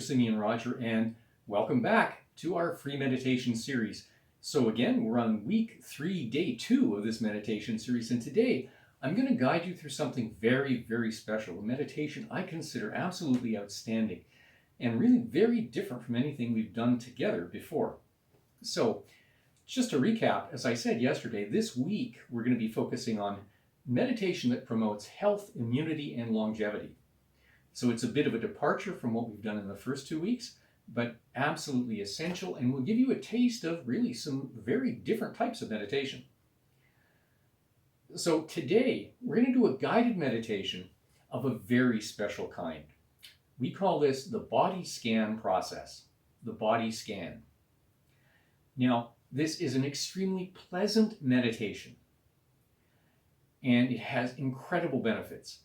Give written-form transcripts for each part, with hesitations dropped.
Simeon Roger, and welcome back to our free meditation series. So again, we're on week 3, day 2 of this meditation series, and today I'm going to guide you through something very, very special, a meditation I consider absolutely outstanding and really very different from anything we've done together before. So just to recap, as I said yesterday, this week we're going to be focusing on meditation that promotes health, immunity, and longevity. So it's a bit of a departure from what we've done in the first 2 weeks, but absolutely essential, and will give you a taste of really some very different types of meditation. So today, we're going to do a guided meditation of a very special kind. We call this the body scan process, the body scan. Now, this is an extremely pleasant meditation, and it has incredible benefits.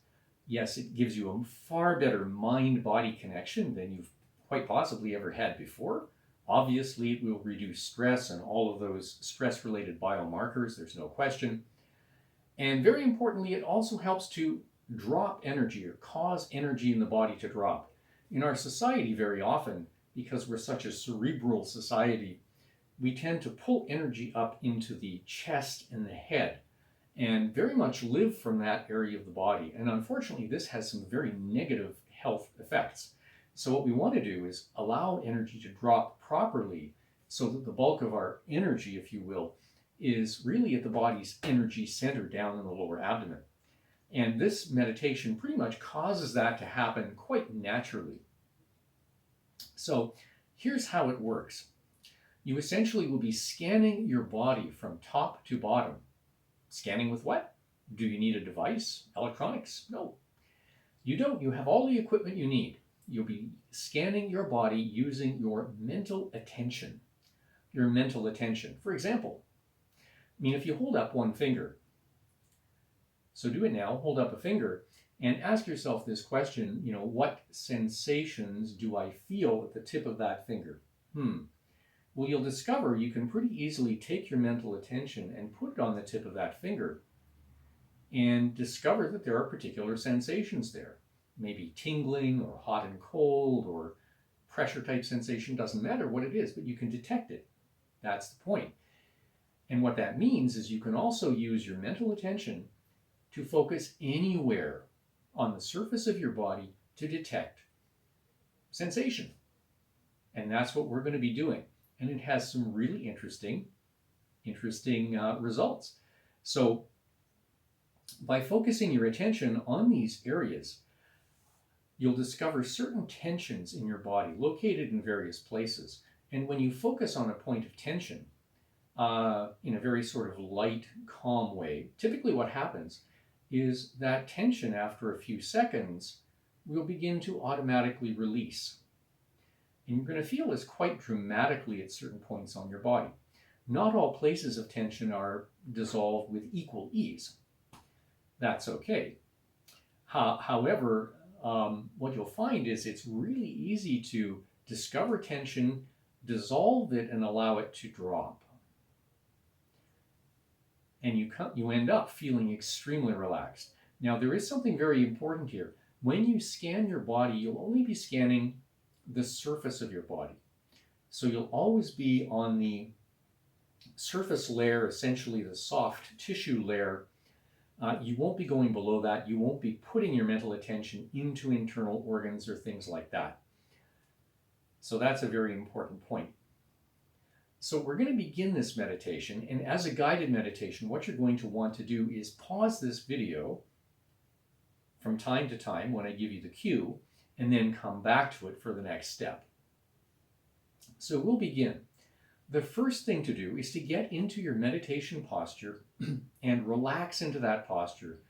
Yes, it gives you a far better mind-body connection than you've quite possibly ever had before. Obviously, it will reduce stress and all of those stress-related biomarkers, there's no question. And very importantly, it also helps to drop energy or cause energy in the body to drop. In our society, very often, because we're such a cerebral society, we tend to pull energy up into the chest and the head, and very much live from that area of the body. And unfortunately, this has some very negative health effects. So what we want to do is allow energy to drop properly so that the bulk of our energy, if you will, is really at the body's energy center down in the lower abdomen. And this meditation pretty much causes that to happen quite naturally. So here's how it works. You essentially will be scanning your body from top to bottom. Scanning with what? Do you need a device? Electronics? No. You don't. You have all the equipment you need. You'll be scanning your body using your mental attention. Your mental attention. For example, if you hold up one finger, so do it now, hold up a finger, and ask yourself this question, what sensations do I feel at the tip of that finger? Well, you'll discover you can pretty easily take your mental attention and put it on the tip of that finger and discover that there are particular sensations there. Maybe tingling or hot and cold or pressure type sensation, doesn't matter what it is, but you can detect it. That's the point. And what that means is you can also use your mental attention to focus anywhere on the surface of your body to detect sensation. And that's what we're going to be doing. And it has some really interesting results. So by focusing your attention on these areas, you'll discover certain tensions in your body located in various places. And when you focus on a point of tension in a very sort of light, calm way, typically what happens is that tension after a few seconds will begin to automatically release. And you're going to feel this quite dramatically at certain points on your body. Not all places of tension are dissolved with equal ease. That's okay. However, what you'll find is it's really easy to discover tension, dissolve it, and allow it to drop. And you end up feeling extremely relaxed. Now, there is something very important here. When you scan your body, you'll only be scanning the surface of your body. So you'll always be on the surface layer, essentially the soft tissue layer. You won't be going below that. You won't be putting your mental attention into internal organs or things like that. So that's a very important point. So we're going to begin this meditation, and as a guided meditation, what you're going to want to do is pause this video from time to time when I give you the cue, and then come back to it for the next step. So we'll begin. The first thing to do is to get into your meditation posture and relax into that posture.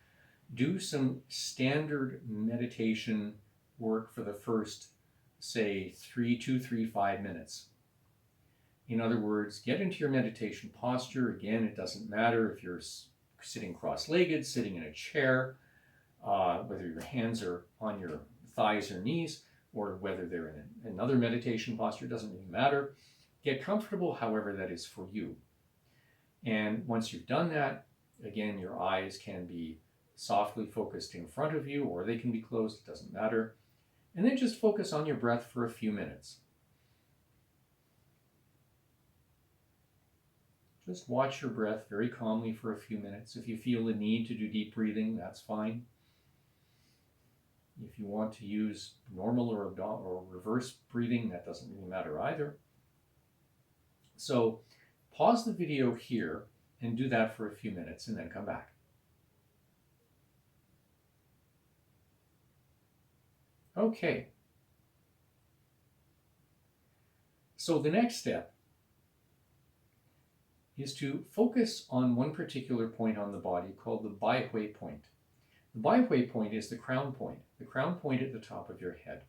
Do some standard meditation work for the first, say, 5 minutes. In other words, get into your meditation posture. Again, it doesn't matter if you're sitting cross-legged, sitting in a chair, whether your hands are on your thighs or knees, or whether they're in another meditation posture, doesn't really matter. Get comfortable however that is for you. And once you've done that, again, your eyes can be softly focused in front of you, or they can be closed, it doesn't matter. And then just focus on your breath for a few minutes. Just watch your breath very calmly for a few minutes. If you feel the need to do deep breathing, that's fine. If you want to use normal or reverse breathing, that doesn't really matter either. So pause the video here and do that for a few minutes and then come back. Okay. So the next step is to focus on one particular point on the body called the Baihui point. The Baihui point is the crown point at the top of your head.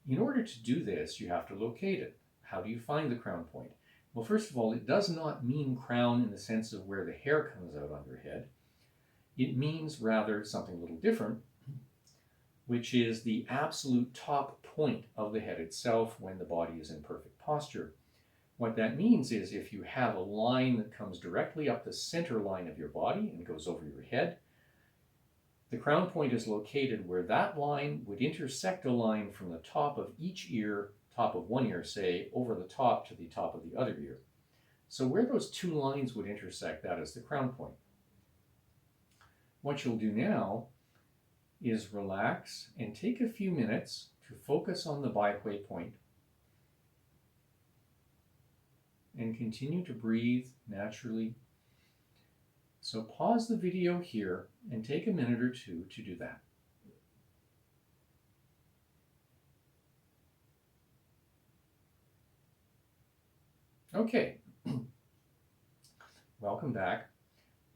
In order to do this, you have to locate it. How do you find the crown point? Well, first of all, it does not mean crown in the sense of where the hair comes out on your head. It means rather something a little different, which is the absolute top point of the head itself when the body is in perfect posture. What that means is if you have a line that comes directly up the center line of your body and goes over your head, the crown point is located where that line would intersect a line from the top of each ear, top of one ear, say, over the top to the top of the other ear. So where those two lines would intersect, that is the crown point. What you'll do now is relax and take a few minutes to focus on the Baihui point and continue to breathe naturally. So pause the video here and take a minute or two to do that. Okay, welcome back.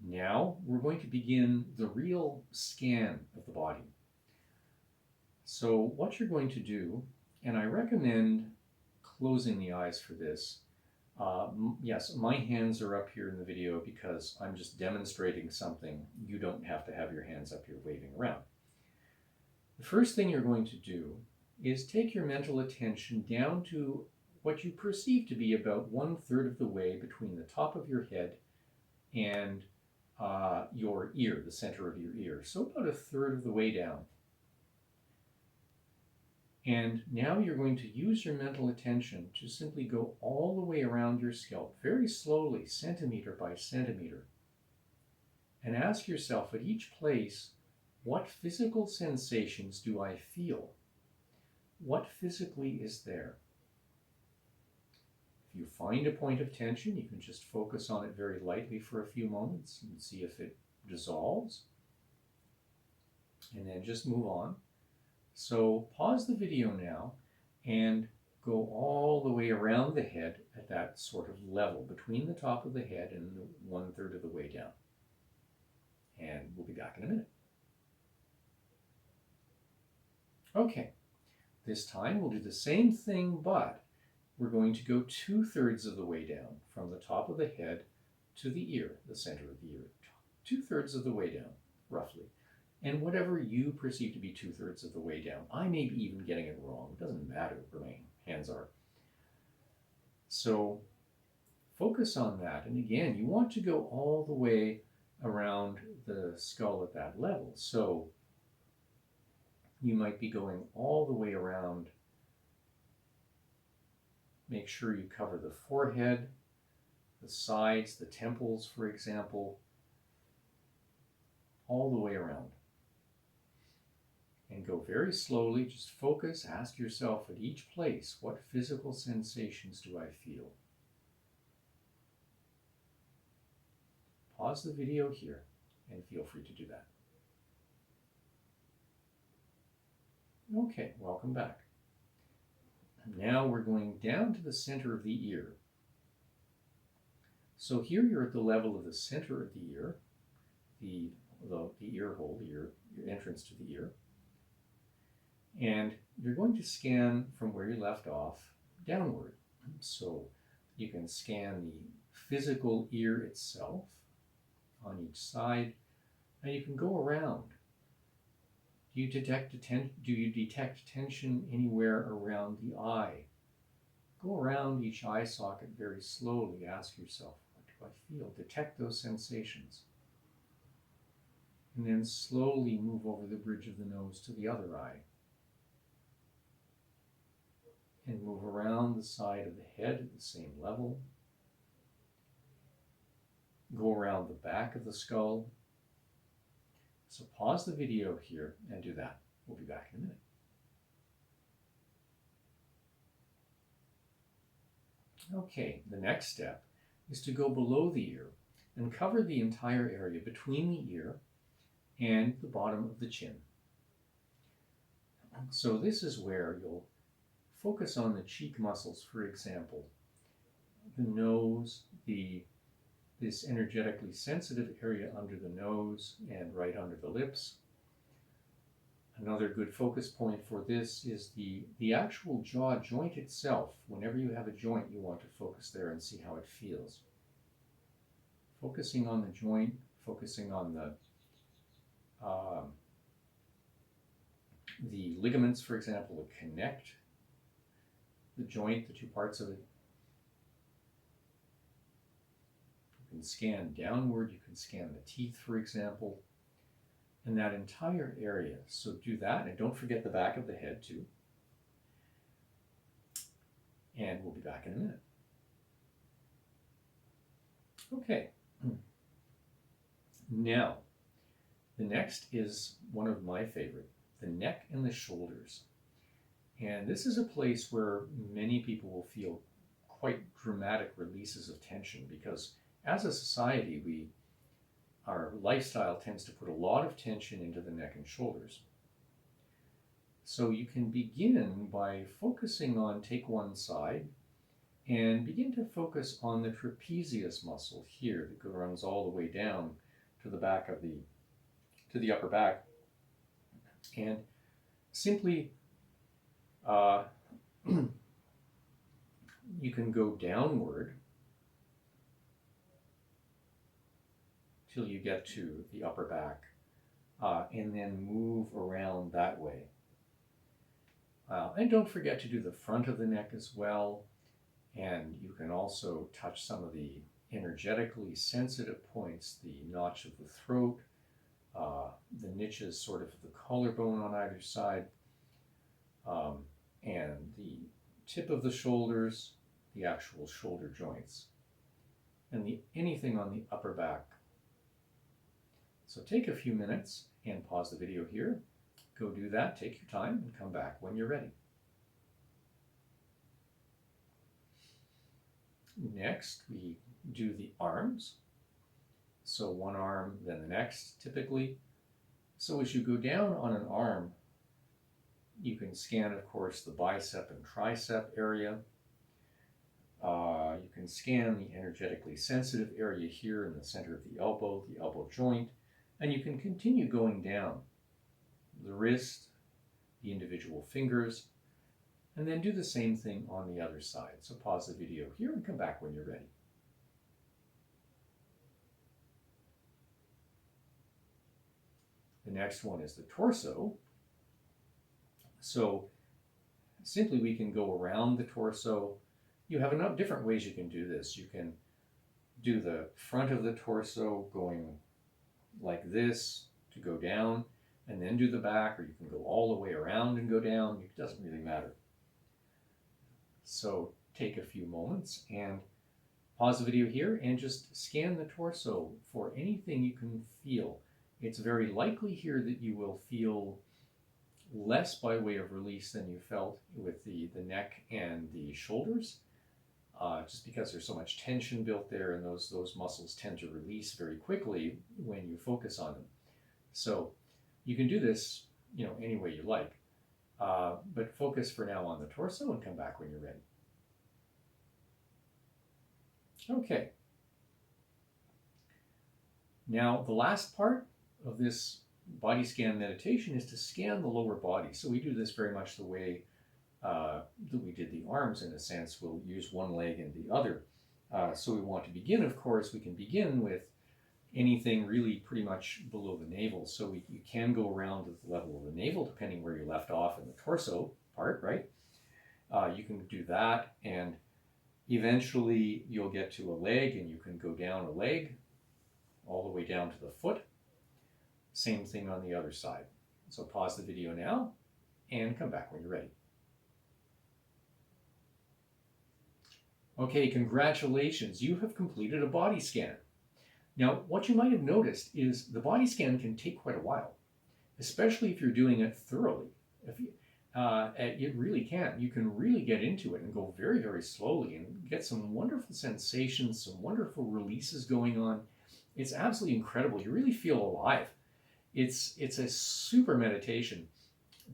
Now we're going to begin the real scan of the body. So what you're going to do, and I recommend closing the eyes for this. Yes, my hands are up here in the video because I'm just demonstrating something. You don't have to have your hands up here waving around. The first thing you're going to do is take your mental attention down to what you perceive to be about 1/3 of the way between the top of your head and your ear, the center of your ear. So about 1/3 of the way down. And now you're going to use your mental attention to simply go all the way around your scalp, very slowly, centimeter by centimeter. And ask yourself at each place, what physical sensations do I feel? What physically is there? If you find a point of tension, you can just focus on it very lightly for a few moments and see if it dissolves. And then just move on. So pause the video now and go all the way around the head at that sort of level between the top of the head and 1/3 of the way down. And we'll be back in a minute. Okay, this time we'll do the same thing, but we're going to go 2/3 of the way down from the top of the head to the ear, the center of the ear. 2/3 of the way down, roughly. And whatever you perceive to be 2/3 of the way down. I may be even getting it wrong. It doesn't matter where my hands are. So focus on that. And again, you want to go all the way around the skull at that level. So you might be going all the way around. Make sure you cover the forehead, the sides, the temples, for example, all the way around. And go very slowly, just focus, ask yourself at each place, what physical sensations do I feel? Pause the video here and feel free to do that. Okay, welcome back. Now we're going down to the center of the ear. So here you're at the level of the center of the ear, the ear hole, your entrance to the ear. And you're going to scan from where you left off downward. So you can scan the physical ear itself on each side, and you can go around. Do you detect tension anywhere around the eye? Go around each eye socket very slowly. Ask yourself, what do I feel? Detect those sensations. And then slowly move over the bridge of the nose to the other eye. and move around the side of the head at the same level. Go around the back of the skull. So pause the video here and do that. We'll be back in a minute. Okay, the next step is to go below the ear and cover the entire area between the ear and the bottom of the chin. So this is where you'll focus on the cheek muscles, for example, the nose, this energetically sensitive area under the nose and right under the lips. Another good focus point for this is the actual jaw joint itself. Whenever you have a joint, you want to focus there and see how it feels. Focusing on the joint, focusing on the ligaments, for example, that connect the joint, the two parts of it. You can scan downward, you can scan the teeth, for example, and that entire area. So do that, and don't forget the back of the head too. And we'll be back in a minute. Okay. Now, the next is one of my favorite, the neck and the shoulders. And this is a place where many people will feel quite dramatic releases of tension, because as a society, our lifestyle tends to put a lot of tension into the neck and shoulders. So you can begin by focusing on, take one side, and begin to focus on the trapezius muscle here that runs all the way down to the back of to the upper back. And simply, you can go downward till you get to the upper back, and then move around that way. And don't forget to do the front of the neck as well. And you can also touch some of the energetically sensitive points, the notch of the throat, the niches sort of the collarbone on either side, and the tip of the shoulders, the actual shoulder joints, and anything on the upper back. So take a few minutes and pause the video here. Go do that, take your time, and come back when you're ready. Next, we do the arms. So one arm, then the next, typically. So as you go down on an arm, you can scan, of course, the bicep and tricep area. You can scan the energetically sensitive area here in the center of the elbow joint, and you can continue going down the wrist, the individual fingers, and then do the same thing on the other side. So pause the video here and come back when you're ready. The next one is the torso. So simply we can go around the torso. You have enough different ways you can do this. You can do the front of the torso going like this to go down, and then do the back, or you can go all the way around and go down. It doesn't really matter. So take a few moments and pause the video here and just scan the torso for anything you can feel. It's very likely here that you will feel less by way of release than you felt with the neck and the shoulders, just because there's so much tension built there, and those muscles tend to release very quickly when you focus on them. So you can do this, any way you like, but focus for now on the torso and come back when you're ready. Okay. Now, the last part of this body scan meditation is to scan the lower body. So we do this very much the way that we did the arms, in a sense. We'll use one leg and the other. So we want to begin, of course, we can begin with anything really pretty much below the navel. So you can go around to the level of the navel, depending where you left off in the torso part, right? You can do that, and eventually you'll get to a leg, and you can go down a leg all the way down to the foot. Same thing on the other side. So pause the video now and come back when you're ready. Okay, congratulations, you have completed a body scan. Now, what you might have noticed is the body scan can take quite a while, especially if you're doing it thoroughly. If you, it really can. You can really get into it and go very, very slowly and get some wonderful sensations, some wonderful releases going on. It's absolutely incredible. You really feel alive. It's a super meditation,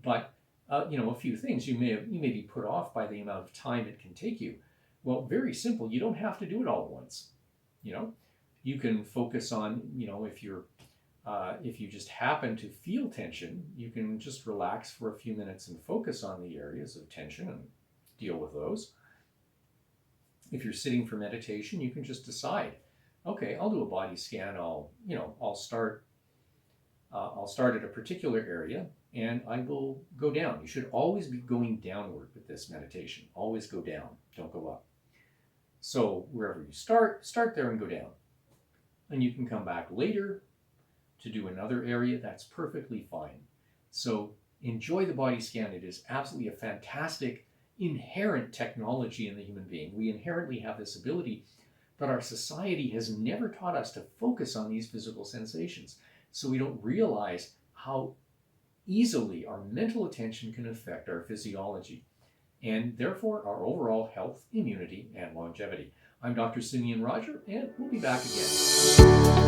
but a few things you may be put off by the amount of time it can take you. Well, very simple. You don't have to do it all at once. You know, you can focus on, if you just happen to feel tension, you can just relax for a few minutes and focus on the areas of tension and deal with those. If you're sitting for meditation, you can just decide, okay, I'll do a body scan. I'll start at a particular area and I will go down. You should always be going downward with this meditation. Always go down, don't go up. So wherever you start there and go down. And you can come back later to do another area. That's perfectly fine. So enjoy the body scan. It is absolutely a fantastic inherent technology in the human being. We inherently have this ability, but our society has never taught us to focus on these physical sensations. So we don't realize how easily our mental attention can affect our physiology and therefore our overall health, immunity, and longevity. I'm Dr. Simeon Roger, and we'll be back again.